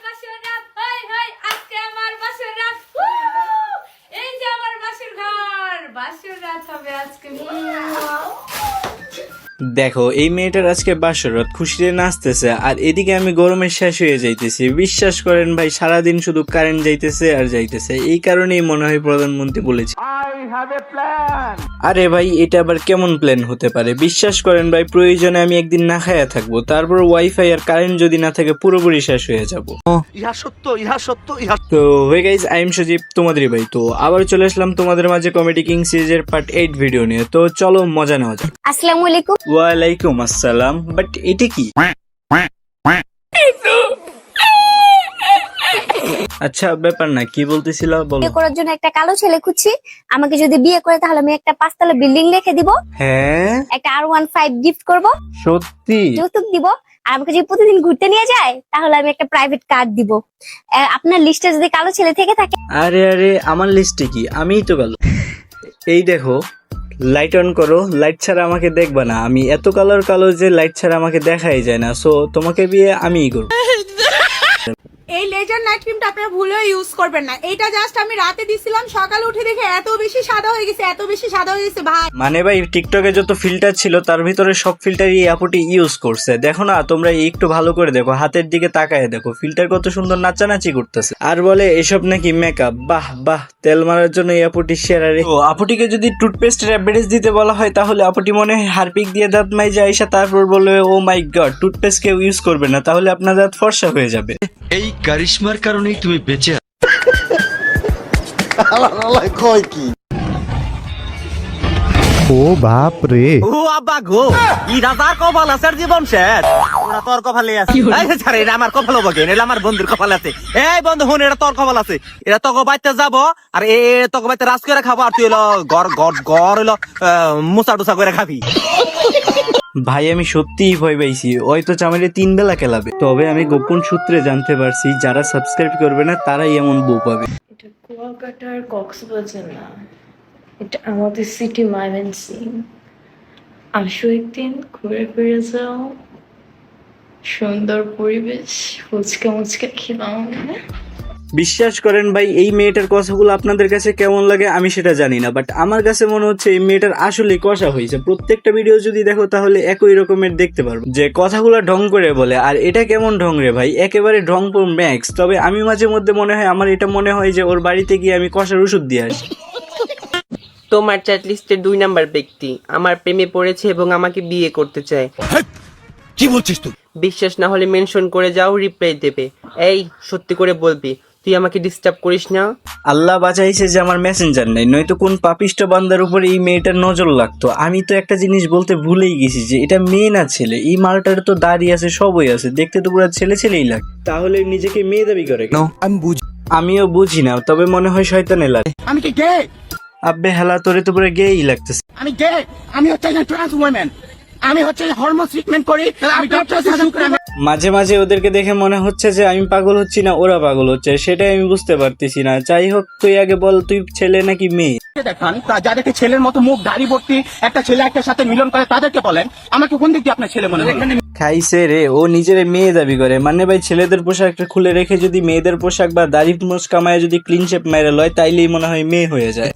বাসর রাত, high high আজকে আমার বাসর রাত। এই যে আমার বাসর ঘর, বাসর রাত হবে আজকে। দেখো এই মেয়েটার আজকে বাসরাত, খুশিতে নাচতেছে আর এদিকে আমি গরমে শেষ হয়ে যাইতেছি। বিশ্বাস করেন ভাই, সারাদিন শুধু কারেন্ট যাইতেছে আর যাইতেছে। এই কারণেই মনে হয় প্রধানমন্ত্রী বলেছে আরে ভাই এটা আবার কেমন প্ল্যান হতে পারে। বিশ্বাস করেন ভাই, প্রয়োজনে আমি একদিন না খায়া থাকবো, তারপর ওয়াইফাই আর কারেন্ট যদি না থাকে পুরোপুরি শেষ হয়ে যাবো। তো হয়ে গাইজ, আই এম সজীব, তোমাদেরই ভাই। তো আবার চলে আসলাম তোমাদের মাঝে কমেডি কিং সিরিজের পার্ট 8 ভিডিও নিয়ে। তো চলো মজা নেওয়া যাক। আসসালামু আলাইকুম। ওয়ালাইকুম আসসালাম। বাট এটা কি? আচ্ছা ব্যাপার না, কি বলতেছিল বলো। বিয়ে করার জন্য একটা কালো ছেলে খুঁজছি। আমাকে যদি বিয়ে করে তাহলে আমি একটা 5 তলা বিল্ডিং লিখে দিব, হ্যাঁ একটা R15 গিফট করব, সত্যি? যৌতুক দিব। আর আমাকে যদি প্রতিদিন ঘুরতে নিয়ে যায় তাহলে আমি একটা প্রাইভেট কার দিব। আপনার লিস্টে যদি কালো ছেলে থেকে থাকে। আরে আরে আমার লিস্টে কি? আমিই তো কালো। এই দেখো, লাইট অন করো। লাইট ছাড়া আমাকে দেখবা না। আমি এত কালার কালো যে লাইট ছাড়া আমাকে দেখাই যায় না। সো তোমাকে বিয়ে আমিই করবো। এই লেজার নাইট ক্রিমটা আপনারা ভুলেও ইউজ করবেন না। এটা জাস্ট আমি রাতে দিছিলাম, সকালে উঠে দেখে এত বেশি সাদা হয়ে গেছে, এত বেশি সাদা হয়ে গেছে ভাই। মানে ভাই টিকটকে যত ফিল্টার ছিল তার ভিতরে সব ফিল্টারই এই আপুটি ইউজ করছে। দেখো না, তোমরা একটু ভালো করে দেখো, হাতের দিকে তাকায় দেখো, ফিল্টার কত সুন্দর নাচানাচি করতেছে। আর বলে এসব নাকি মেকআপ। বাহ বাহ, তেল মারার জন্য এই আপুটি সেরা রে। তো আপুটিকে যদি টুথপেস্টের অ্যাডভার্টাইজ দিতে বলা হয় তাহলে আপুটি মনে হয় হারপিক দিয়ে দাঁত মাইজে আইসা তারপর বলবে ও মাই গড টুথপেস্ট কেউ ইউজ করবে না, তাহলে আপনার দাঁত ফর্সা হয়ে যাবে। এই কারিশমার কারণেই তুমি বেঁচে ও বাপ রে, ও আব্বা গো, ই রাজার কপাল আছে আর জীবন শেষ। ওরা তোর কপালে আছে। এই ছাড়, এটা আমার কপাল হবে কেন? এটা আমার বন্ধুর কপাল আছে। এই বন্ধু হুন, এটা তোর কপাল আছে। এটা তোকে বাইতে যাবো আর তোকে বাইতে রাজ করে খাবো, আর তুই হলো গড় হলো মুসা টুসা করে খাবি। ভাই আমি সত্যিই ভয় পাইছি, ওই তো চামেলে 3 বেলা খেলাবে। তবে আমি গোপন সূত্রে জানতে পারছি যারা সাবস্ক্রাইব করবে না তারাই এমন বউ পাবে। এটা কুয়াকাটার কক্সবাজার না, এটা আমাদের সিটি ময়মনসিং। আসো একদিন ঘুরে ফিরে যাও, সুন্দর পরিবেশ, ফুচকা মুচকা খেলাম। বিশ্বাস করেন ভাই, এই মেয়েটার কথাগুলো আপনাদের কাছে কেমন লাগে আমি সেটা জানি না, বাট আমার কাছে মনে হচ্ছে এই মেয়েটার আসলে কষা হয়েছে। প্রত্যেকটা ভিডিও যদি দেখো তাহলে একই রকমের দেখতে পারবো, যে কথাগুলো ঢং করে বলে। আর এটা কেমন ঢং রে ভাই, একেবারে ঢংপুর ম্যাক্স। তবে আমি মাঝে মধ্যে মনে হয়, আমার এটা মনে হয় যে ওর বাড়িতে গিয়ে আমি কষার ওষুধ দিয়ে আসি। তোমার চ্যাট লিস্টের 2 নাম্বার ব্যক্তি আমার প্রেমে পড়েছে এবং আমাকে বিয়ে করতে চায়। কি বলছিস তুই? বিশ্বাস না হলে মেনশন করে যাও, রিপ্লাই দেবে। এই সত্যি করে বলবি, তুই আমাকে ডিস্টার্ব করিস না। আল্লাহ বাঁচাইছে যে আমার মেসেঞ্জার নেই, নয়তো কোন পাপিষ্ট বান্দার উপরে এই মেয়েটার নজর লাগতো। আমি তো একটা জিনিস বলতে ভুলেই গেছি যে এটা মেয়ে না ছেলে। এই মালটার তো দাড়ি আছে, সবই আছে, দেখতে তো পুরো ছেলে ছেলেই লাগে। তাহলে নিজেকে মেয়ে দাবি করে কেন? আমিও বুঝি না, তবে মনে হয় শয়তানে লাগে। আমি কি গে? আব্বে হেলা, তোরে তো পুরো গেই লাগতেছে। আমি গে? আমি হচ্ছে ট্রান্স ওমেন। আমি হচ্ছে হরমোন ট্রিটমেন্ট করি। আমি ডক্টর সাজেশন করে। মাঝে মাঝে ওদেরকে দেখে মনে হচ্ছে যে আমি পাগল হচ্ছি না, ওরা পাগল হচ্ছে, সেটাই আমি বুঝতে পারতেছি না। যাই হোক, তুই আগে বল, তুই ছেলে নাকি মেয়ে? দেখান যাদেরকে ছেলের মতো মুখ দাড়ি ভর্তি একটা ছেলে একটা সাথে মিলন করে তাদেরকে বলেন। আমাকে কোন দিক দিয়ে আপনার ছেলে মনে হয়? খাইছে রে, ও নিজের মেয়ে দাবি করে। মানে ভাই, ছেলেদের পোশাকটা খুলে রেখে যদি মেয়েদের পোশাক বা দাড়ি মোচ কামায় যদি ক্লিন শেপ মেরে লয়, তাইলেই মনে হয় মেয়ে হয়ে যায়।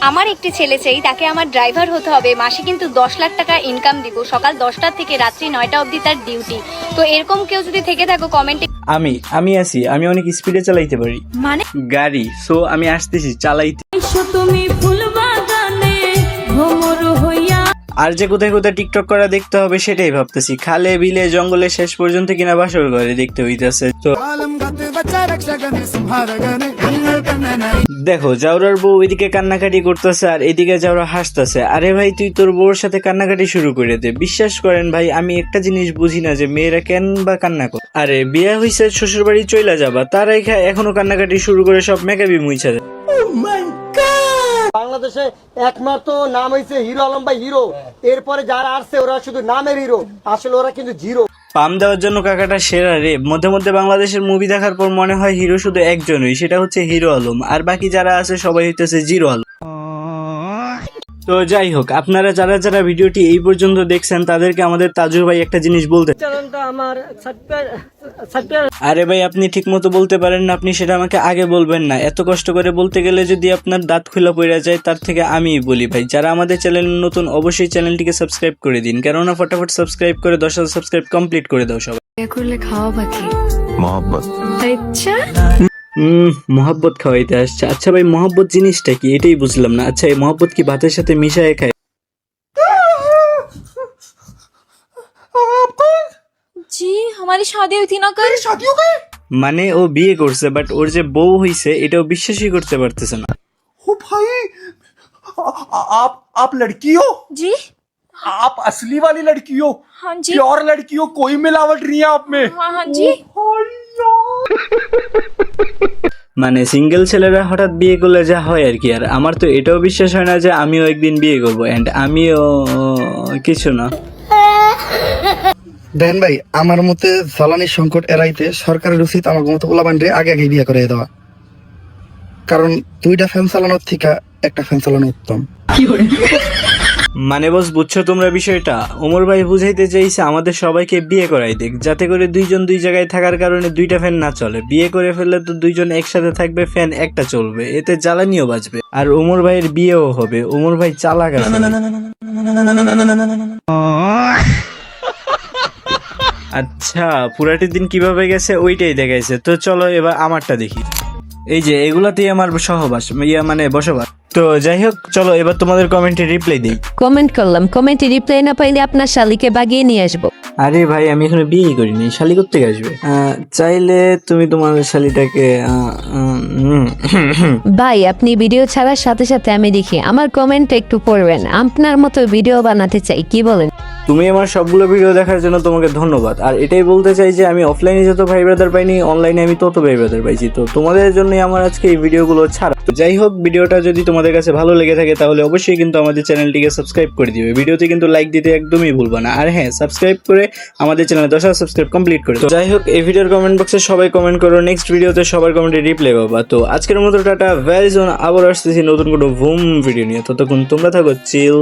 আমার একটি ছেলে চাই, তাকে আমার ড্রাইভার হতে হবে। মাসে কিন্তু 10 লাখ টাকা ইনকাম দিব, সকাল 10টা থেকে রাত্রি 9টা অবধি তার ডিউটি। তো এরকম কেউ যদি থেকে থাকো কমেন্টে। আমি আছি, আমি অনেক স্পিডে চালাইতে পারি মানে গাড়ি। সো আমি আসতেছি চালাইতে। তুমি ফুল বাগানে ভ্রমর হইয়া। আর যে কোথায় কোথায় টিকটক করা দেখতে হবে সেটাই ভাবতেছি। খালে বিলে জঙ্গলে শেষ পর্যন্ত কিনা বাসর ঘরে দেখতে হইতেছে। তো দেখো, জাউরার বউ এদিকে কান্নাকাটি করতেছে আর এদিকে জাউরা হাসতেছে। আরে ভাই, তুই তোর বউর সাথে কান্নাকাটি শুরু করে দে। বিশ্বাস করেন ভাই, আমি একটা জিনিস বুঝি না যে মেয়েরা কেন বা কান্না করে। আরে বিয়ে হইছে, শ্বশুর বাড়ি চইলা যাবা, তার এখনো কান্নাকাটি শুরু করে সব মেকাবি মুইছা যায়। বাংলাদেশে একমাত্র নাম হয়েছে হিরো আলম ভাই হিরো। এরপরে যারা আসছে ওরা শুধু নামের হিরো, আসলে ওরা কিন্তু জিরো। পাম দেওয়ার জন্য কাকাটা সেরা রে। মধ্যে মধ্যে বাংলাদেশের মুভি দেখার পর মনে হয় হিরো শুধু একজনই, সেটা হচ্ছে হিরো আলম। আর বাকি যারা আছে সবাই হইতেছে জিরো আলম। তো যাই হোক, আপনারা যারা যারা ভিডিওটি এই পর্যন্ত দেখছেন তাদেরকে আমাদের তাজুর ভাই একটা জিনিস বলতে। আরে ভাই, আপনি ঠিক মতো বলতে পারেন না, আপনি সেটা আমাকে আগে বলবেন না। এত কষ্ট করে বলতে গেলে যদি আপনার দাঁত খুলে পড়ে যায়, তার থেকে আমিই বলি ভাই, যারা আমাদের চ্যানেল নতুন অবশ্যই চ্যানেলটিকে সাবস্ক্রাইব করে দিন, কেননা ফটাফট সাবস্ক্রাইব করে 10,000 সাবস্ক্রাইব কমপ্লিট করে দাও সবাই। করলে খাওয়া বাকি মোহাম্মত আচ্ছা মহব্বত খাওয়াইতে আসছে। আচ্ছা ভাই, মহব্বত জিনিসটা কি এটাই বুঝলাম না। আচ্ছা, এই মহব্বত কি ভাতের সাথে মিশায় খায়? জি हमारी शादी हुई थी ना कल। মানে ও বিয়ে করছে, বাট ওর যে বউ হইছে এটাও বিশ্বাসই করতে পারতেছে না। ও ভাই, आप लड़की हो? जी आप असली वाली लड़की हो? हाँ जी प्योर लड़की हो, कोई मिलावट नहीं है आप में? हाँ हाँ जी মানে সিঙ্গেল ছেলেরা হঠাৎ বিয়ে করলে যা হয় আর কি। আর আমার তো এটাও বিশ্বাস হয় না যে আমিও একদিন বিয়ে করবো, এন্ড আমিও কিছু না। দেন ভাই, আমার মতে জ্বালানির সংকট এড়াইতে সরকারের উচিত আমার মতো পোলাপানরে আগে আগে বিয়ে করে দেওয়া, কারণ 2টা ফ্যান চালানোর থেকে একটা ফ্যান চালানো উত্তম। মানে বস, বুঝছো তোমরা বিষয়টা? ওমর ভাই বুঝাইতে চাইছে আমাদের সবাইকে বিয়ে করাই দেখ, যাতে করে দুইজন দুই জায়গায় থাকার কারণে 2টা ফ্যান না চলে। বিয়ে করে ফেললে তো দুইজন একসাথে থাকবে, ফ্যান একটা চলবে, এতে জ্বালানিও বাঁচবে, আর ওমর ভাইয়ের বিয়েও হবে। ওমর ভাই চালাক আছে। আচ্ছা, পুরাটি দিন কিভাবে গেছে ওইটাই দেখাইছে। তো চলো এবার আমারটা দেখি। এই যে এগুলাতেই আমার সহবাস, মানে বসবাস। তো যাই হোক, চলো এবার তোমাদের কমেন্টে রিপ্লাই দিই। কমেন্ট করলাম, কমেন্টে রিপ্লাই না পাইলে আপনার শালিকে বাগিয়ে নিয়ে আসবো। আরে ভাই, আমি এখনো বিয়ে করিনি, শালি করতে আসবে? চাইলে তুমি তোমার শালিটাকে ভাই, আপনি ভিডিও ছাড়ার সাথে সাথে আমি দেখি, আমার কমেন্ট একটু পড়বেন, আপনার মতো ভিডিও বানাতে চাই, কি বলেন? তুমি আমার সবগুলো ভিডিও দেখার জন্য তোমাকে ধন্যবাদ। আর এটাই বলতে চাই যে আমি অফলাইনে যত ভাই ব্রাদার পাইনি, অনলাইনে আমি তত ভাই ব্রাদার পাইছি। তো তোমাদের জন্যই আমার আজকে এই ভিডিওগুলো ছাড়া। তো যাই হোক, ভিডিওটা যদি তোমাদের কাছে ভালো লেগে থাকে তাহলে অবশ্যই কিন্তু আমাদের চ্যানেলটিকে সাবস্ক্রাইব করে দিবে। ভিডিওতে কিন্তু লাইক দিতে একদমই ভুলবা না। আর হ্যাঁ, সাবস্ক্রাইব করে আমাদের চ্যানেলে 10,000 সাবস্ক্রাইব কমপ্লিট করে। তো যাই হোক, এই ভিডিওর কমেন্ট বক্সে সবাই কমেন্ট করো, নেক্সট ভিডিওতে সবার কমেন্টে রিপ্লাই পাবা। তো আজকের মতো টাটা, ভেরি সুন আবার আসতেছি নতুন কোনো বুম ভিডিও নিয়ে। ততক্ষণ তোমরা থাকো চিল।